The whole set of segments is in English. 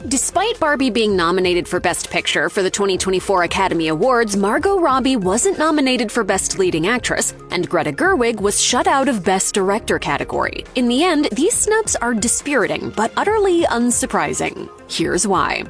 Despite Barbie being nominated for Best Picture for the 2024 Academy Awards, Margot Robbie wasn't nominated for Best Leading Actress, and Greta Gerwig was shut out of Best Director category. In the end, these snubs are dispiriting, but utterly unsurprising. Here's why.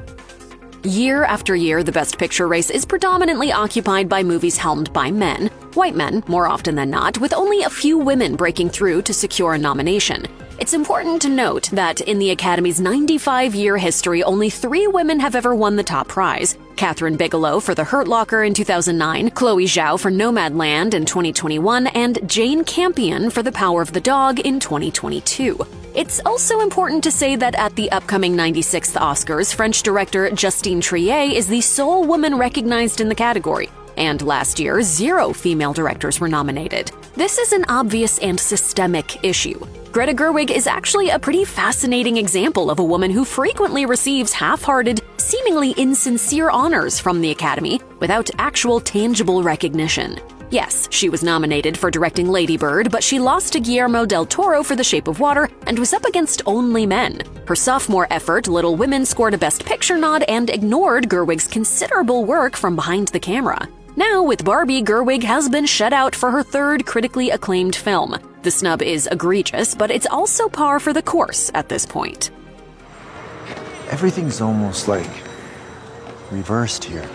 Year after year, the Best Picture race is predominantly occupied by movies helmed by men, white men more often than not, with only a few women breaking through to secure a nomination. It's important to note that in the Academy's 95-year history, only 3 women have ever won the top prize. Catherine Bigelow for The Hurt Locker in 2009, Chloe Zhao for Nomadland in 2021, and Jane Campion for The Power of the Dog in 2022. It's also important to say that at the upcoming 96th Oscars, French director Justine Triet is the sole woman recognized in the category, and last year, 0 female directors were nominated. This is an obvious and systemic issue. Greta Gerwig is actually a pretty fascinating example of a woman who frequently receives half-hearted, seemingly insincere honors from the Academy without actual tangible recognition. Yes, she was nominated for directing Lady Bird, but she lost to Guillermo del Toro for The Shape of Water and was up against only men. Her sophomore effort, Little Women, scored a Best Picture nod and ignored Gerwig's considerable work from behind the camera. Now, with Barbie, Gerwig has been shut out for her 3rd critically acclaimed film. The snub is egregious, but it's also par for the course at this point. Everything's almost like reversed here.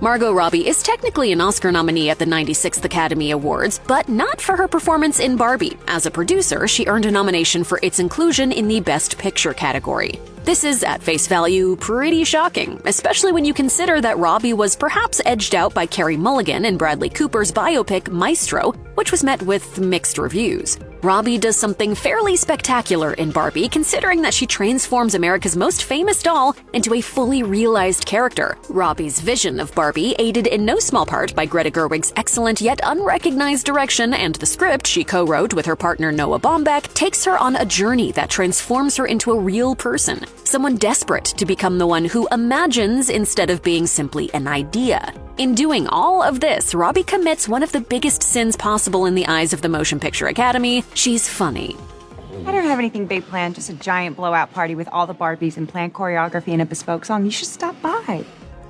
Margot Robbie is technically an Oscar nominee at the 96th Academy Awards, but not for her performance in Barbie. As a producer, she earned a nomination for its inclusion in the Best Picture category. This is, at face value, pretty shocking, especially when you consider that Robbie was perhaps edged out by Carey Mulligan in Bradley Cooper's biopic Maestro, which was met with mixed reviews. Robbie does something fairly spectacular in Barbie, considering that she transforms America's most famous doll into a fully realized character. Robbie's vision of Barbie, aided in no small part by Greta Gerwig's excellent yet unrecognized direction and the script she co-wrote with her partner Noah Baumbach, takes her on a journey that transforms her into a real person. Someone desperate to become the one who imagines instead of being simply an idea. In doing all of this, Robbie commits one of the biggest sins possible in the eyes of the Motion Picture Academy. She's funny. I don't have anything big planned, just a giant blowout party with all the Barbies and planned choreography and a bespoke song. You should stop by.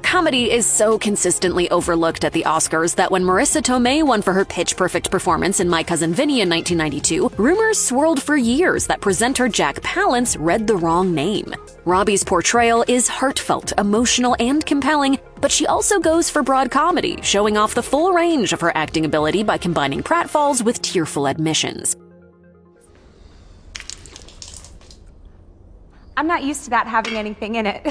Comedy is so consistently overlooked at the Oscars that when Marissa Tomei won for her pitch-perfect performance in My Cousin Vinny in 1992, rumors swirled for years that presenter Jack Palance read the wrong name. Robbie's portrayal is heartfelt, emotional, and compelling, but she also goes for broad comedy, showing off the full range of her acting ability by combining pratfalls with tearful admissions. I'm not used to that having anything in it.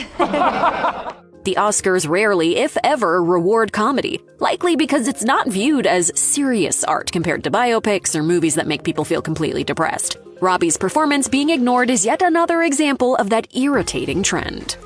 The Oscars rarely, if ever, reward comedy, likely because it's not viewed as serious art compared to biopics or movies that make people feel completely depressed. Robbie's performance being ignored is yet another example of that irritating trend.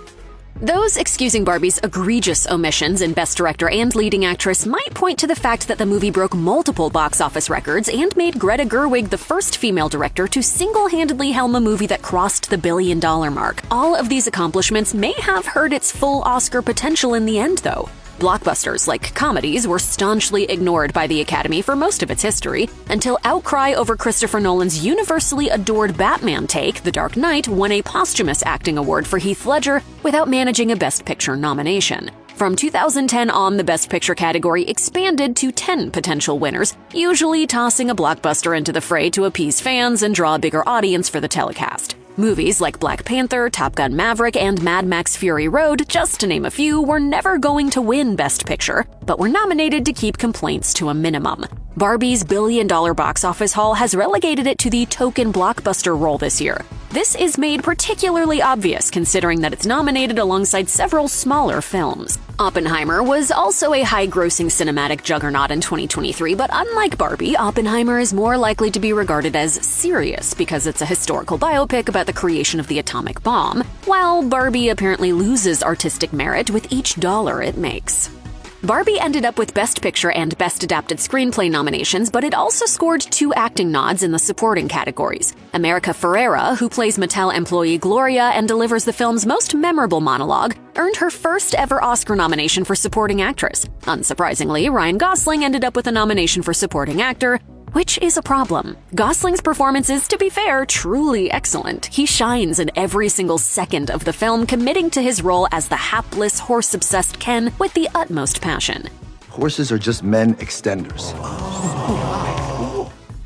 Those excusing Barbie's egregious omissions in Best Director and Leading Actress might point to the fact that the movie broke multiple box office records and made Greta Gerwig the first female director to single-handedly helm a movie that crossed the billion-dollar mark. All of these accomplishments may have hurt its full Oscar potential in the end, though. Blockbusters like comedies were staunchly ignored by the Academy for most of its history, until outcry over Christopher Nolan's universally adored Batman take, The Dark Knight, won a posthumous acting award for Heath Ledger without managing a Best Picture nomination. From 2010 on, the Best Picture category expanded to 10 potential winners, usually tossing a blockbuster into the fray to appease fans and draw a bigger audience for the telecast. Movies like Black Panther, Top Gun Maverick, and Mad Max Fury Road, just to name a few, were never going to win Best Picture, but were nominated to keep complaints to a minimum. Barbie's billion-dollar box office haul has relegated it to the token blockbuster role this year. This is made particularly obvious considering that it's nominated alongside several smaller films. Oppenheimer was also a high-grossing cinematic juggernaut in 2023, but unlike Barbie, Oppenheimer is more likely to be regarded as serious because it's a historical biopic about the creation of the atomic bomb, while Barbie apparently loses artistic merit with each dollar it makes. Barbie ended up with Best Picture and Best Adapted Screenplay nominations, but it also scored 2 acting nods in the supporting categories. America Ferrera, who plays Mattel employee Gloria and delivers the film's most memorable monologue, earned her first ever Oscar nomination for Supporting Actress. Unsurprisingly, Ryan Gosling ended up with a nomination for Supporting Actor, which is a problem. Gosling's performance is, to be fair, truly excellent. He shines in every single second of the film, committing to his role as the hapless, horse-obsessed Ken with the utmost passion. Horses are just men extenders.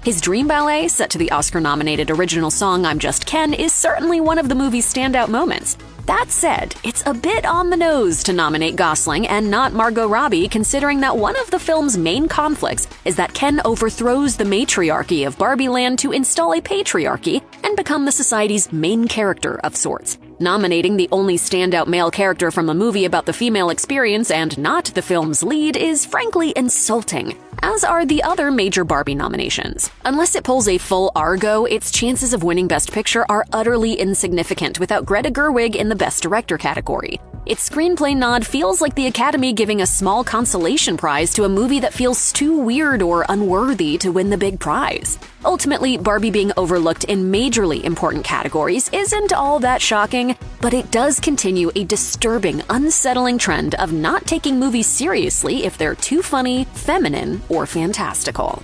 His dream ballet, set to the Oscar-nominated original song I'm Just Ken, is certainly one of the movie's standout moments. That said, it's a bit on the nose to nominate Gosling and not Margot Robbie, considering that one of the film's main conflicts is that Ken overthrows the matriarchy of Barbie Land to install a patriarchy and become the society's main character of sorts. Nominating the only standout male character from a movie about the female experience and not the film's lead is frankly insulting, as are the other major Barbie nominations. Unless it pulls a full Argo, its chances of winning Best Picture are utterly insignificant without Greta Gerwig in the Best Director category. Its screenplay nod feels like the Academy giving a small consolation prize to a movie that feels too weird or unworthy to win the big prize. Ultimately, Barbie being overlooked in majorly important categories isn't all that shocking, but it does continue a disturbing, unsettling trend of not taking movies seriously if they're too funny, feminine, or fantastical.